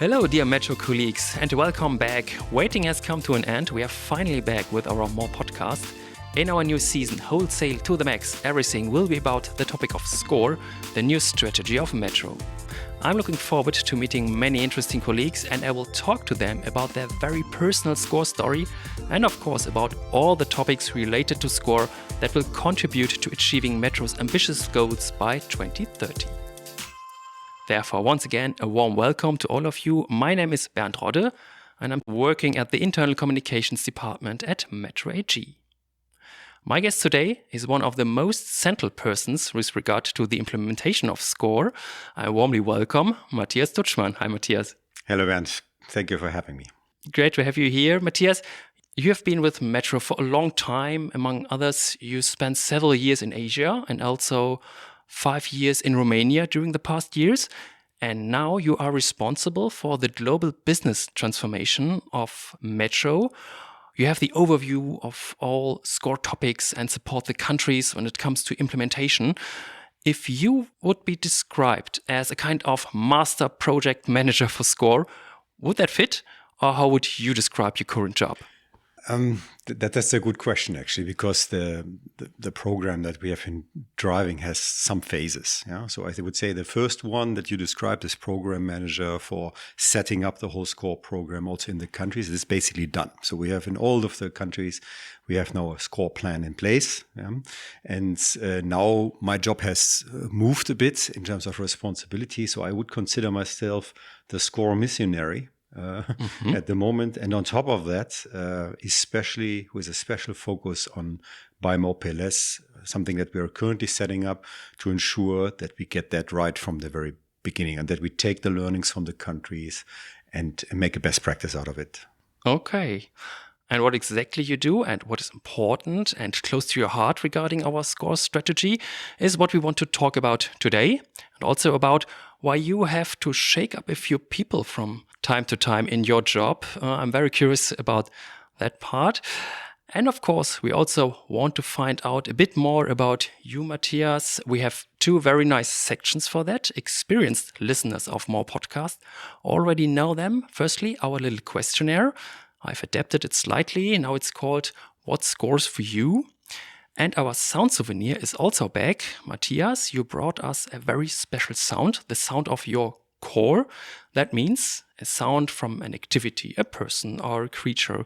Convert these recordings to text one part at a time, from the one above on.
Hello, dear Metro colleagues, and welcome back. Waiting has come to an end. We are finally back with our More podcast. In our new season, Wholesale to the Max, everything will be about the topic of sCore, the new strategy of Metro. I'm looking forward to meeting many interesting colleagues, and I will talk to them about their very personal sCore story and, of course, about all the topics related to sCore that will contribute to achieving Metro's ambitious goals by 2030. Therefore, once again, a warm welcome to all of you. My name is Bernd.Rodde, and I'm working at the Internal Communications Department at Metro AG. My guest today is one of the most central persons with regard to the implementation of sCore. I warmly welcome Matthias Dutschmann. Hi, Matthias. Hello, Bernd. Thank you for having me. Great to have you here. Matthias, you have been with Metro for a long time. Among others, you spent several years in Asia and also 5 years in Romania during the past years. And now you are responsible for the global business transformation of Metro. You have the overview of all sCore topics and support the countries when it comes to implementation. If you would be described as a kind of master project manager for sCore, would that fit? Or how would you describe your current job? That's a good question, actually, because the program that we have been driving has some phases. Yeah? So I would say the first one that you described as program manager for setting up the whole sCore program also in the countries is basically done. So we have in all of the countries, we have now a sCore plan in place. Yeah? And now my job has moved a bit in terms of responsibility. So I would consider myself the sCore missionary. At the moment. And on top of that, especially with a special focus on buy more, pay less, something that we are currently setting up to ensure that we get that right from the very beginning and that we take the learnings from the countries and make a best practice out of it. Okay. And what exactly you do and what is important and close to your heart regarding our sCore strategy is what we want to talk about today, and also about why you have to shake up a few people from time to time in your job. I'm very curious about that part. And of course, we also want to find out a bit more about you, Matthias. We have 2 very nice sections for that. Experienced listeners of More Podcast already know them. Firstly, our little questionnaire. I've adapted it slightly. Now it's called What Scores for You? And our sound souvenir is also back. Matthias, you brought us a very special sound, the sound of your core. That means a sound from an activity, a person or a creature,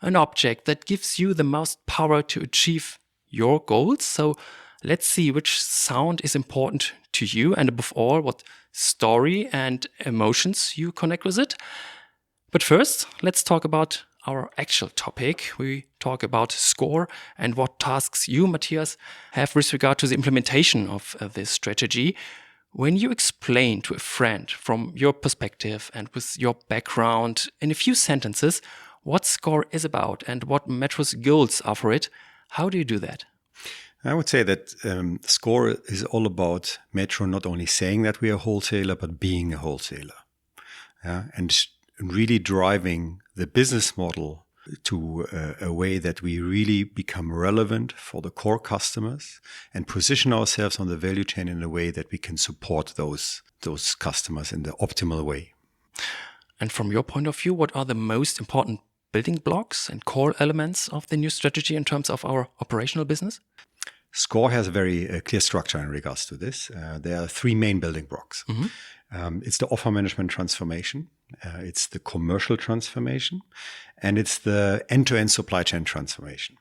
an object that gives you the most power to achieve your goals. So let's see which sound is important to you and above all, what story and emotions you connect with it. But first, let's talk about our actual topic. We talk about sCore and what tasks you, Matthias, have with regard to the implementation of this strategy. When you explain to a friend from your perspective and with your background in a few sentences what sCore is about and what Metro's goals are for it, how do you do that? I would say that sCore is all about Metro not only saying that we are a wholesaler, but being a wholesaler. And really driving the business model to a way that we really become relevant for the core customers and position ourselves on the value chain in a way that we can support those customers in the optimal way. And from your point of view, what are the most important building blocks and core elements of the new strategy in terms of our operational business? sCore has a very clear structure in regards to this. There are 3 main building blocks. It's the offer management transformation, it's the commercial transformation, and it's the end-to-end supply chain transformation.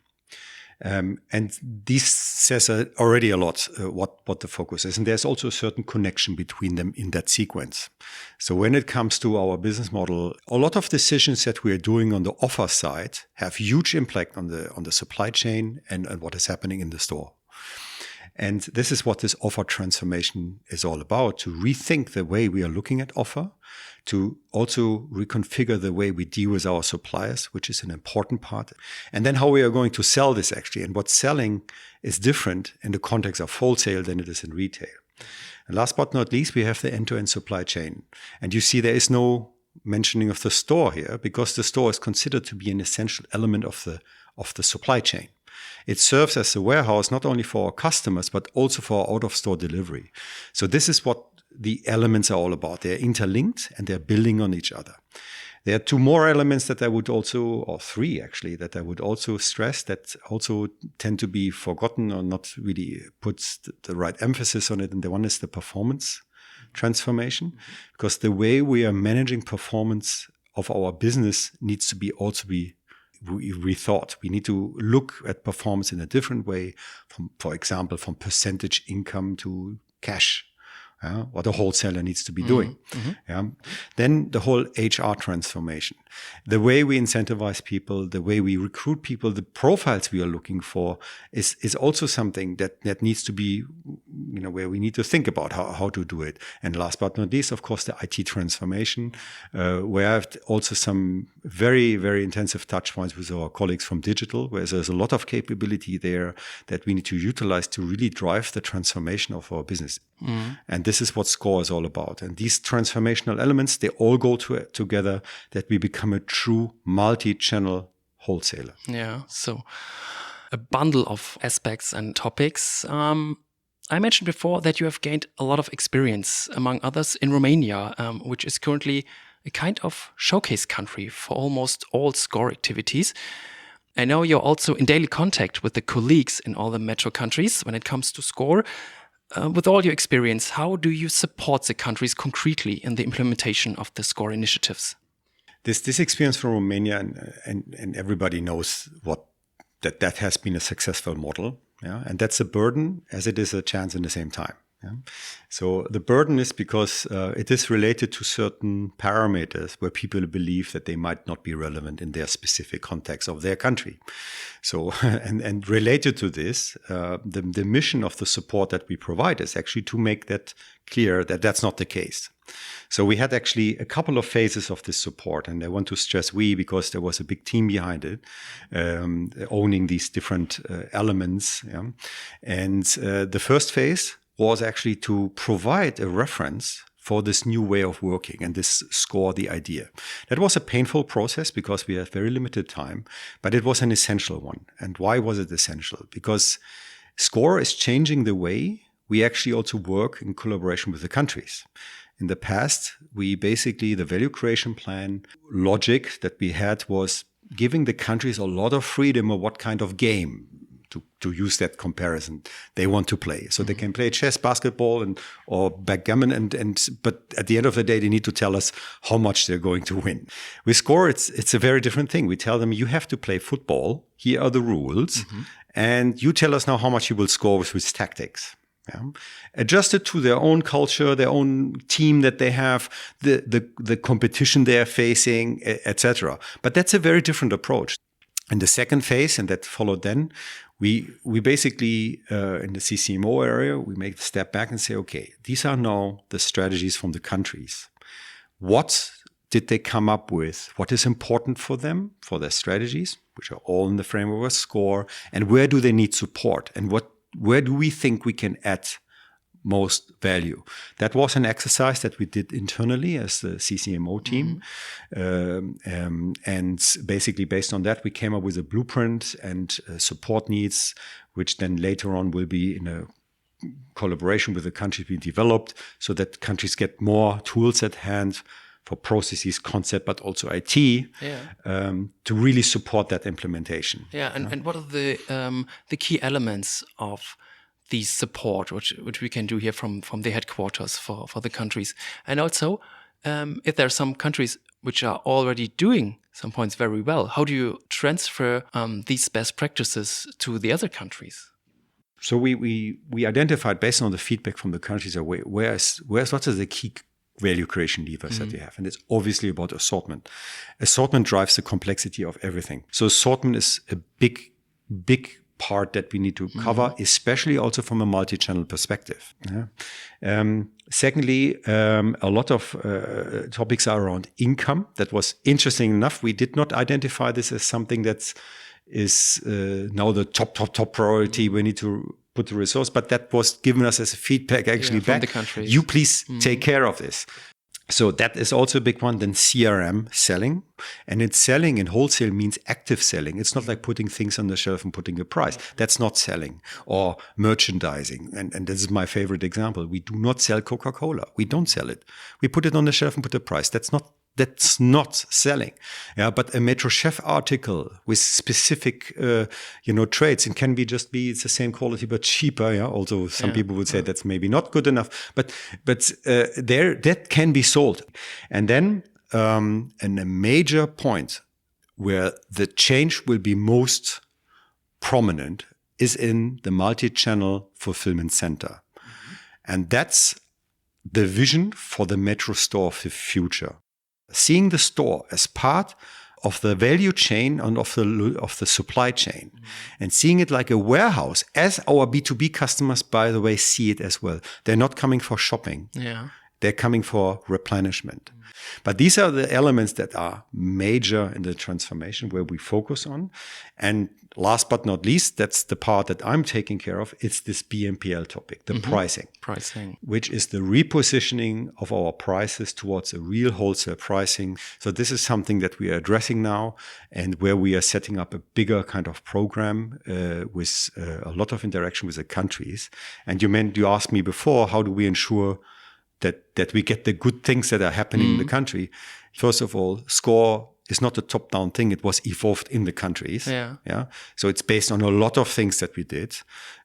And this says already a lot what the focus is. And there's also a certain connection between them in that sequence. So when it comes to our business model, a lot of decisions that we are doing on the offer side have huge impact on the supply chain and what is happening in the store. And this is what this offer transformation is all about, to rethink the way we are looking at offer, to also reconfigure the way we deal with our suppliers, which is an important part. And then how we are going to sell this actually, and what selling is different in the context of wholesale than it is in retail. And last but not least, we have the end-to-end supply chain. And you see there is no mentioning of the store here because the store is considered to be an essential element of the supply chain. It serves as a warehouse not only for our customers, but also for our out-of-store delivery. So this is what the elements are all about. They're interlinked and they're building on each other. There are two more elements that I would also, or three actually, that I would also stress that also tend to be forgotten or not really puts the right emphasis on it. And the one is the performance transformation, because the way we are managing performance of our business needs to be also be rethought. We need to look at performance in a different way, for example, from percentage income to cash. What a wholesaler needs to be doing. Then the whole HR transformation, the way we incentivize people, the way we recruit people, the profiles we are looking for is also something that needs to be, where we need to think about how to do it. And last but not least, of course, the IT transformation, where I have also some very, very intensive touch points with our colleagues from digital, where there's a lot of capability there that we need to utilize to really drive the transformation of our business. And this is what sCore is all about. And these transformational elements, they all go together that we become a true multi-channel wholesaler. Yeah, so a bundle of aspects and topics. I mentioned before that you have gained a lot of experience, among others, in Romania, which is currently a kind of showcase country for almost all sCore activities. I know you're also in daily contact with the colleagues in all the metro countries when it comes to sCore. With all your experience, how do you support the countries concretely in the implementation of the sCore initiatives? This experience from Romania, and everybody knows that has been a successful model. Yeah? And that's a burden as it is a chance in the same time. Yeah? So the burden is because it is related to certain parameters where people believe that they might not be relevant in their specific context of their country. So, and related to this, the mission of the support that we provide is actually to make that clear that that's not the case. So we had actually a couple of phases of this support, and I want to stress we because there was a big team behind it, owning these different elements. Yeah? And the first phase was actually to provide a reference for this new way of working and this sCore, the idea. That was a painful process because we had very limited time, but it was an essential one. And why was it essential? Because sCore is changing the way we actually also work in collaboration with the countries. In the past, the value creation plan logic that we had was giving the countries a lot of freedom of what kind of game, to use that comparison, they want to play. So they can play chess, basketball, or backgammon, but at the end of the day, they need to tell us how much they're going to win. With sCore, it's a very different thing. We tell them, you have to play football. Here are the rules. And you tell us now how much you will score with tactics. Yeah. Adjusted to their own culture, their own team that they have, the competition they are facing, etc. But that's a very different approach. In the second phase, and that followed then, we basically, in the CCMO area, we make the step back and say, okay, these are now the strategies from the countries. What did they come up with? What is important for them, for their strategies, which are all in the framework of sCore, and where do they need support? And where do we think we can add most value? That was an exercise that we did internally as the CCMO team. And basically based on that, we came up with a blueprint and support needs, which then later on will be in a collaboration with the countries we developed so that countries get more tools at hand for processes, concept, but also IT to really support that implementation. Yeah, and what are the key elements of the support which we can do here from the headquarters for the countries? And also, if there are some countries which are already doing some points very well, how do you transfer these best practices to the other countries? So we identified based on the feedback from the countries what are the key value creation levers that you have. And it's obviously about assortment. Assortment drives the complexity of everything. So assortment is a big part that we need to cover, especially also from a multi-channel perspective. Yeah. Secondly, a lot of topics are around income. That was interesting enough. We did not identify this as something that is now the top priority. We need to put the resource, but that was given us as a feedback actually from back. The countries. You please take care of this. So that is also a big one. Then CRM, selling. And it's selling in wholesale means active selling. It's not like putting things on the shelf and putting a price. That's not selling. Or merchandising. And this is my favorite example. We do not sell Coca-Cola. We don't sell it. We put it on the shelf and put a price. That's not selling. Yeah, but a Metro Chef article with specific, traits, and can it's the same quality but cheaper. Yeah, although some people would say that's maybe not good enough. But there that can be sold. And then and a major point where the change will be most prominent is in the multi-channel fulfillment center, and that's the vision for the Metro store of the future. Seeing the store as part of the value chain and of the supply chain, and seeing it like a warehouse, as our B2B customers, by the way, see it as well. They're not coming for shopping. Yeah. They're coming for replenishment. But these are the elements that are major in the transformation where we focus on. And last but not least, that's the part that I'm taking care of. It's this BMPL topic, the pricing. Pricing. Which is the repositioning of our prices towards a real wholesale pricing. So this is something that we are addressing now, and where we are setting up a bigger kind of program with a lot of interaction with the countries. And you asked me before, how do we ensure that we get the good things that are happening in the country? First of all, sCore is not a top-down thing. It was evolved in the countries. Yeah. So it's based on a lot of things that we did.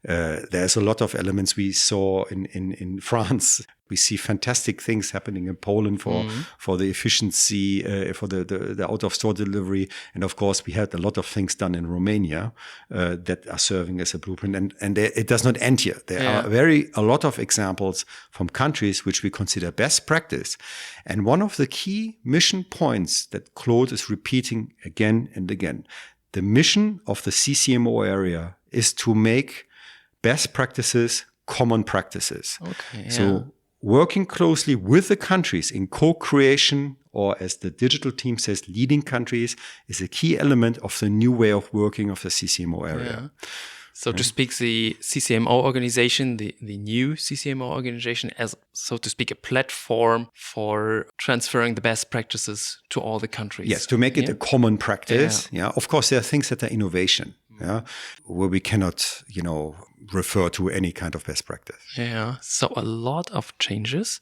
There's a lot of elements we saw in France. We see fantastic things happening in Poland for the efficiency, for the out-of-store delivery. And of course, we had a lot of things done in Romania that are serving as a blueprint. And it does not end here. There are a lot of examples from countries which we consider best practice. And one of the key mission points that Claude is repeating again and again, the mission of the CCMO area is to make best practices common practices. Okay. Yeah. So working closely with the countries in co-creation, or as the digital team says, leading countries, is a key element of the new way of working of the CCMO area. Yeah. So to speak, the CCMO organization, the new CCMO organization, as, so to speak, a platform for transferring the best practices to all the countries. Yes, to make it a common practice. Yeah. Of course, there are things that are innovation, where we cannot, refer to any kind of best practice. Yeah, so a lot of changes.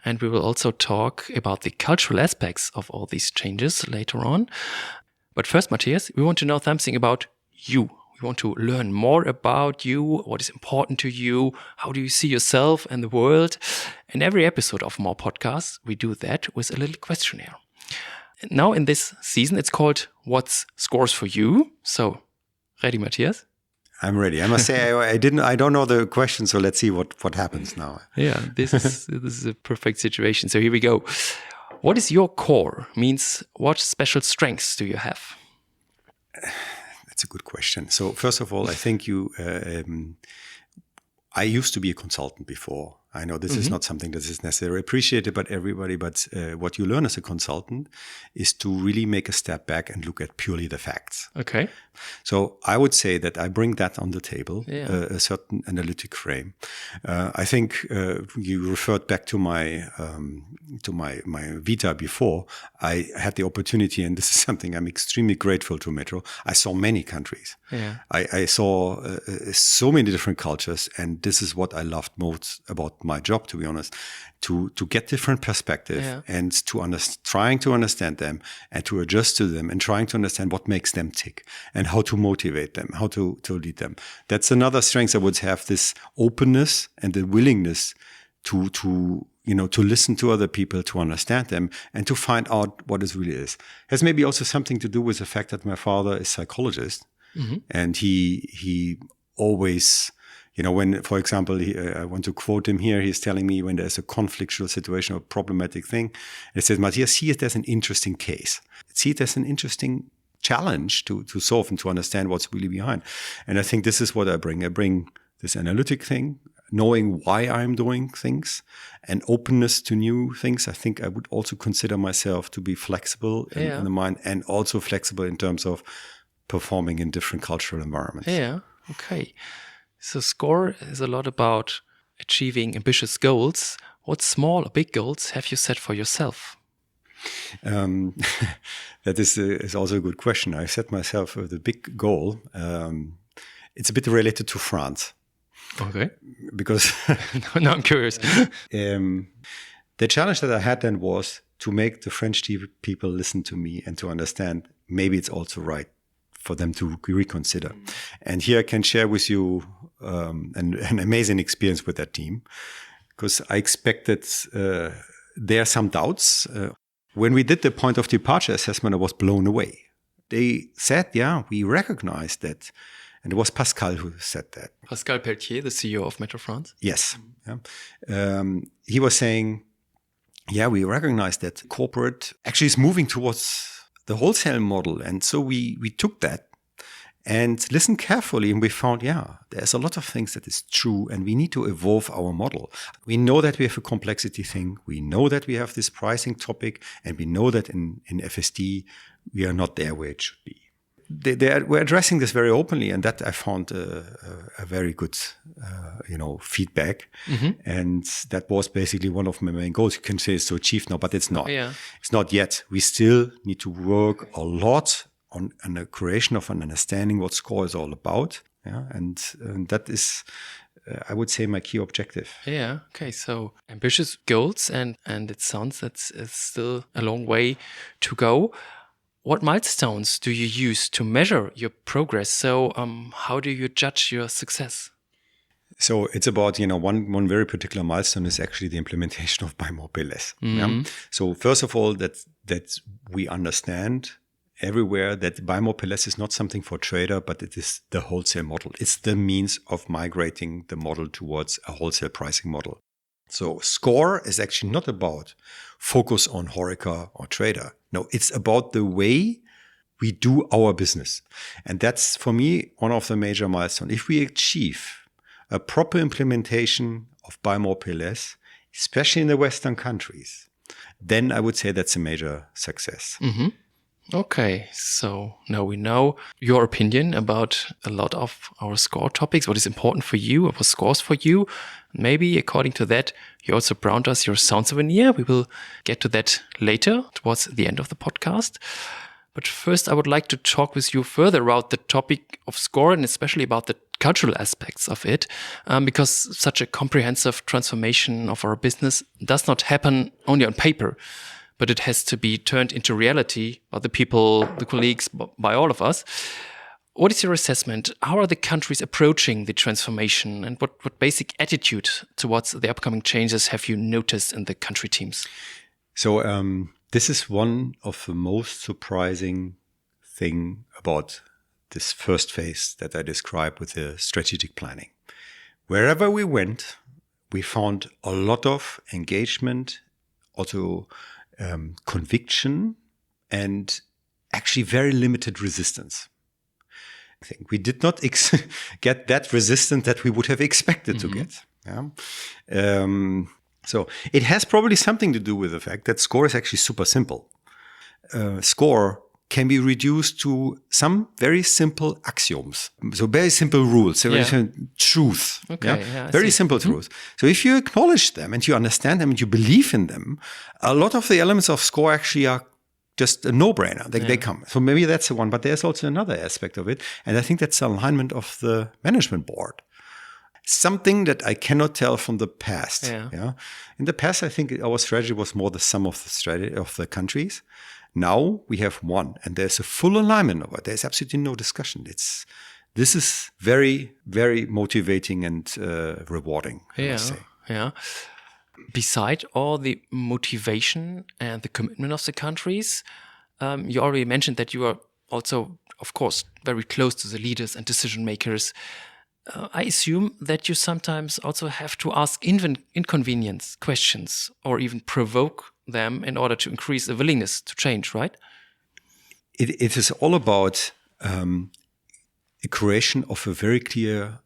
And we will also talk about the cultural aspects of all these changes later on. But first, Matthias, we want to know something about you. We want to learn more about you, what is important to you, how do you see yourself and the world. In every episode of More Podcasts, we do that with a little questionnaire. Now in this season, it's called What's Scores for You? So, ready, Matthias? I'm ready. I must say, I don't know the question, so let's see what happens now. Yeah, this is a perfect situation. So here we go. What is your core? Means what special strengths do you have? That's a good question. So first of all, I think I used to be a consultant before. I know this is not something that is necessarily appreciated by everybody, but what you learn as a consultant is to really make a step back and look at purely the facts. Okay. So I would say that I bring that on the table, a certain analytic frame. I think you referred back to my vita before. I had the opportunity, and this is something I'm extremely grateful to Metro. I saw many countries. Yeah. I saw so many different cultures, and this is what I loved most about my job, to be honest, to get different perspective and trying to understand them and to adjust to them and trying to understand what makes them tick and how to motivate them, how to lead them. That's another strength I would have, this openness and the willingness to listen to other people, to understand them, and to find out what it really is. It has maybe also something to do with the fact that my father is a psychologist, and he always, when, for example, I want to quote him here, he's telling me when there's a conflictual situation or problematic thing, it says, Matthias, see it as an interesting case. See it as an interesting challenge to solve and to understand what's really behind. And I think this is what I bring. I bring this analytic thing, knowing why I'm doing things, and openness to new things. I think I would also consider myself to be flexible in the mind, and also flexible in terms of performing in different cultural environments. Yeah, okay. So sCore is a lot about achieving ambitious goals. What small or big goals have you set for yourself? That is also a good question. I set myself the big goal. It's a bit related to France. Okay. Because no, I'm curious. The challenge that I had then was to make the French people listen to me and to understand maybe it's also right for them to reconsider. And here I can share with you an amazing experience with that team, because I expected there are some doubts. When we did the point of departure assessment, I was blown away. They said, yeah, we recognize that. And it was Pascal who said that. Pascal Pelletier, the CEO of Metro France? Yes. Yeah. He was saying, yeah, we recognize that corporate actually is moving towards the wholesale model. And so we took that and listened carefully, and we found, yeah, there's a lot of things that is true, and we need to evolve our model. We know that we have a complexity thing. We know that we have this pricing topic, and we know that in FSD, we are not there where it should be. We're addressing this very openly, and that I found a very good, feedback. Mm-hmm. And that was basically one of my main goals. You can say it's so achieved now, but it's not. Yeah. It's not yet. We still need to work a lot on the creation of an understanding what sCore is all about. Yeah, and that is, I would say, my key objective. Yeah. Okay. So ambitious goals, and it sounds that it's still a long way to go. What milestones do you use to measure your progress? So how do you judge your success? So it's about, one very particular milestone is actually the implementation of Buy More Pay Less. Mm-hmm. Yeah? So first of all, that we understand everywhere that Buy More Pay Less is not something for trader, but it is the wholesale model. It's the means of migrating the model towards a wholesale pricing model. So sCore is actually not about focus on HoReCa or trader. No, it's about the way we do our business. And that's, for me, one of the major milestones. If we achieve a proper implementation of Buy More Pay Less, especially in the Western countries, then I would say that's a major success. Mm-hmm. Okay, so now we know your opinion about a lot of our sCore topics, what is important for you, what scores for you. Maybe according to that, you also brought us your sound souvenir. We will get to that later towards the end of the podcast. But first, I would like to talk with you further about the topic of sCore and especially about the cultural aspects of it, because such a comprehensive transformation of our business does not happen only on paper, but it has to be turned into reality by the people, the colleagues, by all of us. What is your assessment? How are the countries approaching the transformation, and what basic attitude towards the upcoming changes have you noticed in the country teams? So this is one of the most surprising thing about this first phase that I described with the strategic planning. Wherever we went, we found a lot of engagement, also conviction, and actually very limited resistance. I think we did not get that resistance that we would have expected to get. Yeah? So it has probably something to do with the fact that sCore is actually super simple. sCore can be reduced to some very simple axioms. So very simple rules, very simple truth. Okay, very simple truth. So if you acknowledge them and you understand them and you believe in them, a lot of the elements of sCore actually are just a no-brainer. They come. So maybe that's the one, but there's also another aspect of it. And I think that's the alignment of the management board. Something that I cannot tell from the past. Yeah. In the past, I think our strategy was more the sum of the strategy of the countries. Now we have one, and there's a full alignment of it. There's absolutely no discussion. This is very, very motivating and rewarding, I must say. Yeah. Beside all the motivation and the commitment of the countries, you already mentioned that you are also, of course, very close to the leaders and decision makers. I assume that you sometimes also have to ask inconvenience questions or even provoke them in order to increase the willingness to change, right? It is all about a creation of a very clear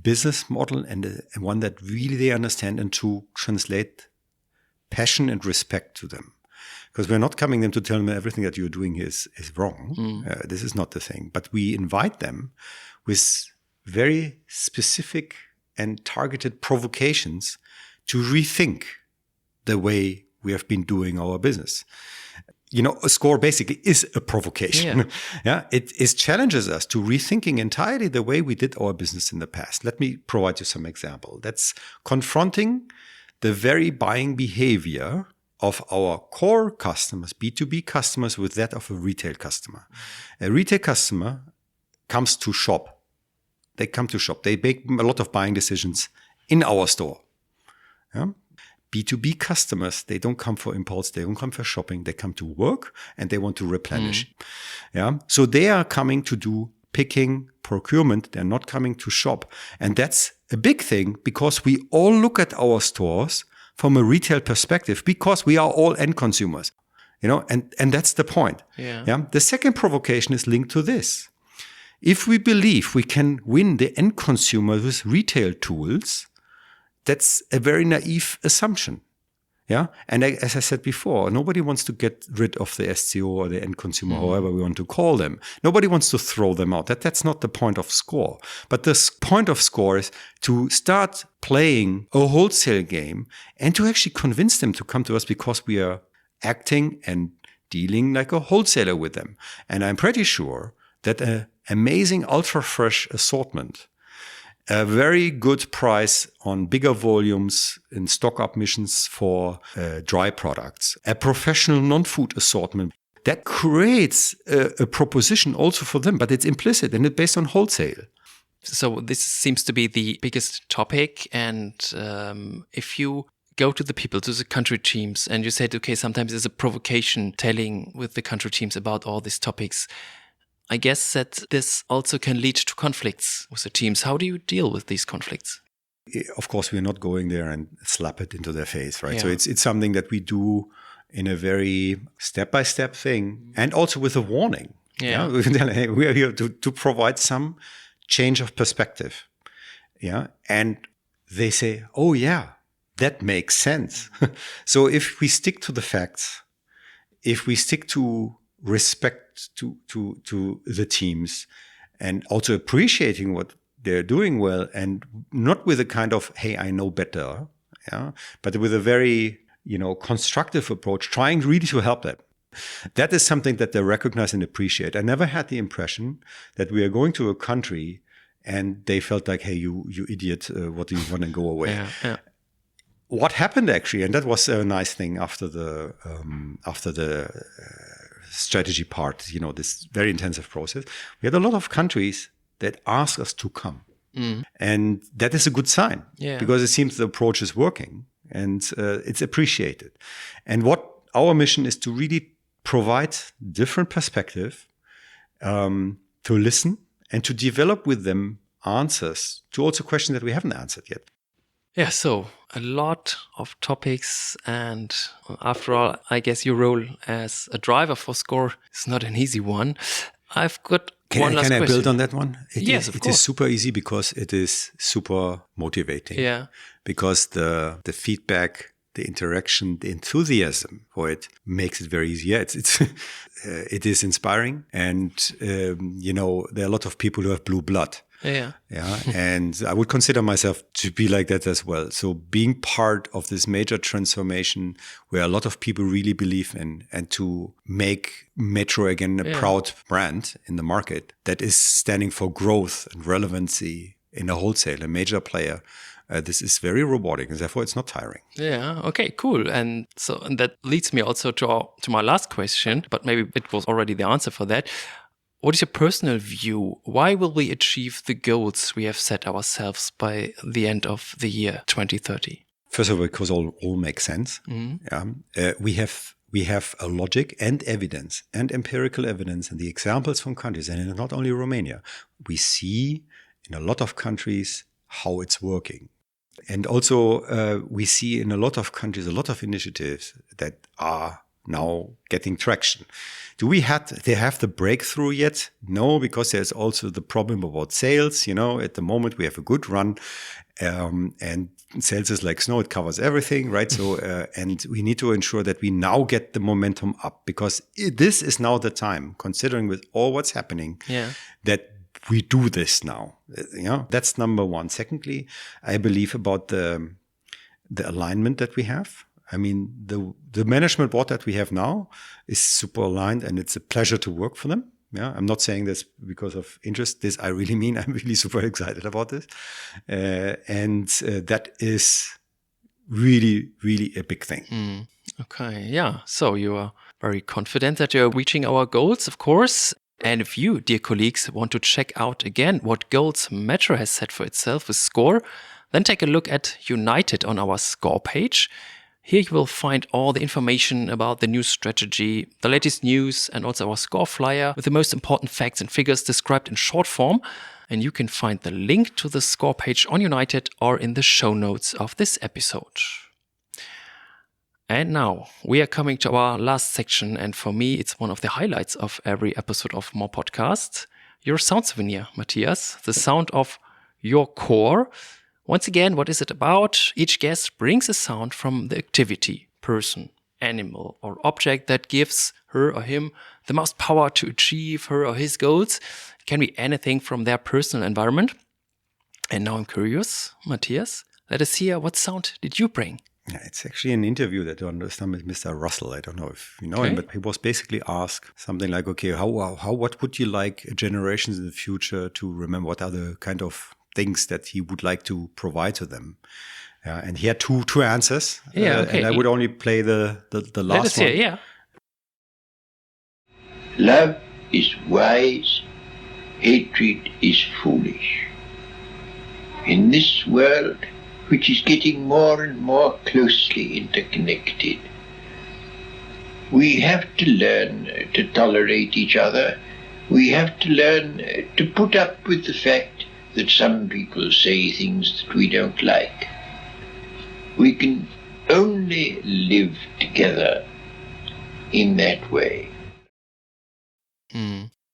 business model and one that really they understand, and to translate passion and respect to them. Because we're not coming them to tell them everything that you're doing is wrong. This is not the thing. But we invite them with very specific and targeted provocations to rethink the way we have been doing our business. A score basically is a provocation. Yeah. It challenges us to rethinking entirely the way we did our business in the past. Let me provide you some example. That's confronting the very buying behavior of our core customers, B2B customers, with that of a retail customer. A retail customer comes to shop. They come to shop. They make a lot of buying decisions in our store. Yeah? B2B customers, they don't come for impulse. They don't come for shopping. They come to work and they want to replenish. Yeah. So they are coming to do picking, procurement. They're not coming to shop. And that's a big thing because we all look at our stores from a retail perspective because we are all end consumers, and that's the point. Yeah. The second provocation is linked to this. If we believe we can win the end consumer with retail tools, that's a very naive assumption. Yeah. And as I said before, nobody wants to get rid of the SCO or the end consumer, however we want to call them. Nobody wants to throw them out. That's not the point of sCore. But the point of sCore is to start playing a wholesale game and to actually convince them to come to us because we are acting and dealing like a wholesaler with them. And I'm pretty sure that an amazing ultra-fresh assortment, a very good price on bigger volumes in stock up missions for dry products, a professional non-food assortment, that creates a proposition also for them, but it's implicit and it's based on wholesale. So this seems to be the biggest topic. And if you go to the people, to the country teams, and you said, okay, sometimes there's a provocation telling with the country teams about all these topics, I guess that this also can lead to conflicts with the teams. How do you deal with these conflicts? Of course, we're not going there and slap it into their face, right? Yeah. So it's something that we do in a very step-by-step thing and also with a warning. Yeah. We are here to provide some change of perspective. Yeah. And they say, oh, yeah, that makes sense. So if we stick to the facts, if we stick to respect to the teams and also appreciating what they're doing well and not with a kind of, hey, I know better, but with a very, constructive approach, trying really to help them. That is something that they recognize and appreciate. I never had the impression that we are going to a country and they felt like, hey, you idiot, what do you want to go away? Yeah. What happened actually, and that was a nice thing after the strategy part, this very intensive process, we had a lot of countries that asked us to come. And that is a good sign because it seems the approach is working and it's appreciated. And what our mission is to really provide different perspective, to listen and to develop with them answers to also questions that we haven't answered yet. Yeah, so a lot of topics, and after all, I guess your role as a driver for sCore is not an easy one. I've got one last question. Can I build on that one? Yes, of course. It is super easy because it is super motivating. Yeah. Because the feedback, the interaction, the enthusiasm for it makes it very easy. Yeah, it is inspiring, and there are a lot of people who have blue blood. Yeah. And I would consider myself to be like that as well. So being part of this major transformation where a lot of people really believe in, and to make Metro again a proud brand in the market that is standing for growth and relevancy in a wholesale, a major player. This is very rewarding, and therefore it's not tiring. Yeah. Okay. Cool. And that leads me also to my last question, but maybe it was already the answer for that. What is your personal view? Why will we achieve the goals we have set ourselves by the end of the year 2030? First of all, because all makes sense. We have a logic and evidence and empirical evidence and the examples from countries, and not only Romania. We see in a lot of countries how it's working. And also we see in a lot of countries a lot of initiatives that are now getting traction. Do they have the breakthrough yet? No, because there's also the problem about sales. At the moment we have a good run, and sales is like snow; it covers everything, right? So, and we need to ensure that we now get the momentum up, because this is now the time, considering with all what's happening, that we do this now. That's number one. Secondly, I believe about the the alignment that we have. I mean, the management board that we have now is super aligned, and it's a pleasure to work for them. Yeah, I'm not saying this because of interest. This I really mean. I'm really super excited about this. And that is really, really a big thing. Okay, yeah. So you are very confident that you're reaching our goals, of course. And if you, dear colleagues, want to check out again what goals Metro has set for itself with sCore, then take a look at United on our sCore page. Here you will find all the information about the new strategy, the latest news, and also our sCore flyer with the most important facts and figures described in short form. And you can find the link to the sCore page on United or in the show notes of this episode. And now we are coming to our last section, and for me it's one of the highlights of every episode of More Podcast, your sound souvenir, Matthias, the sound of your core. Once again, what is it about? Each guest brings a sound from the activity, person, animal, or object that gives her or him the most power to achieve her or his goals. It can be anything from their personal environment. And now I'm curious, Matthias, let us hear, what sound did you bring? Yeah, it's actually an interview that I understand with Mr. Russell. I don't know if you know him, but he was basically asked something like, okay, what would you like generations in the future to remember? What are the kind of things that he would like to provide to them? And he had two answers. Yeah, okay. And I would only play the last one. Let us hear, yeah. Love is wise, hatred is foolish. In this world, which is getting more and more closely interconnected, we have to learn to tolerate each other. We have to learn to put up with the fact that some people say things that we don't like. We can only live together in that way.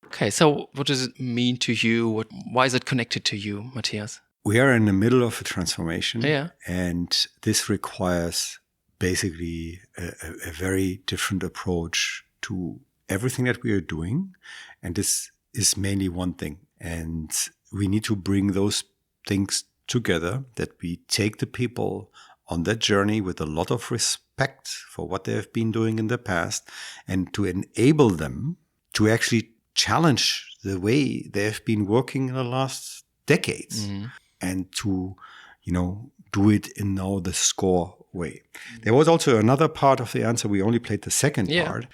Okay, so what does it mean to you? Why is it connected to you, Matthias? We are in the middle of a transformation, yeah. And this requires basically a very different approach to everything that we are doing. And this is mainly one thing. And we need to bring those things together, that we take the people on that journey with a lot of respect for what they have been doing in the past, and to enable them to actually challenge the way they have been working in the last decades. And to, do it in now the sCore way. There was also another part of the answer. We only played the second part.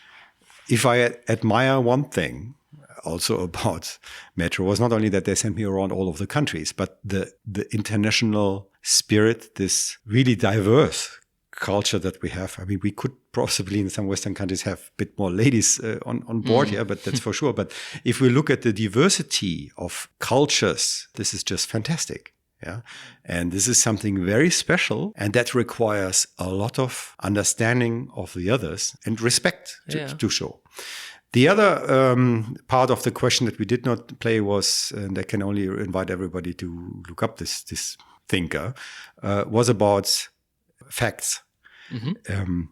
If I admire one thing also about Metro, was not only that they sent me around all of the countries, but the international spirit, this really diverse culture that we have. I mean, we could possibly in some Western countries have a bit more ladies on board here, but that's for sure. But if we look at the diversity of cultures, this is just fantastic. Yeah. And this is something very special, and that requires a lot of understanding of the others and respect to show. The other part of the question that we did not play was, and I can only invite everybody to look up this thinker, was about facts.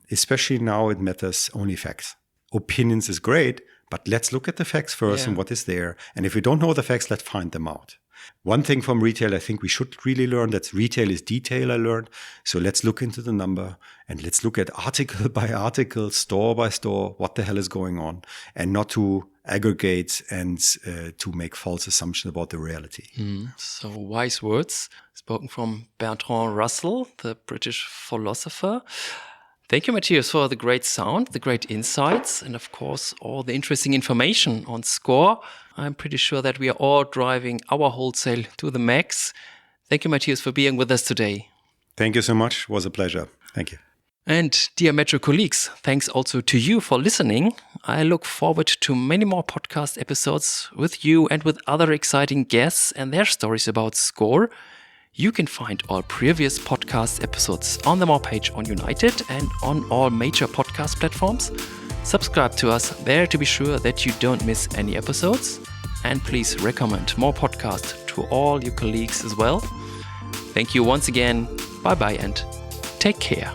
Especially now it matters only facts. Opinions is great, but let's look at the facts first and what is there. And if we don't know the facts, let's find them out. One thing from retail, I think we should really learn, that retail is detail, I learned. So let's look into the number and let's look at article by article, store by store, what the hell is going on, and not to aggregate and to make false assumptions about the reality. So wise words spoken from Bertrand Russell, the British philosopher. Thank you, Matthias, for the great sound, the great insights, and of course, all the interesting information on sCore. I'm pretty sure that we are all driving our wholesale to the max. Thank you, Matthias, for being with us today. Thank you so much. It was a pleasure. Thank you. And dear Metro colleagues, thanks also to you for listening. I look forward to many more podcast episodes with you and with other exciting guests and their stories about sCore. You can find all previous podcast episodes on the More page on United and on all major podcast platforms. Subscribe to us there to be sure that you don't miss any episodes. And please recommend More Podcast to all your colleagues as well. Thank you once again. Bye-bye and take care.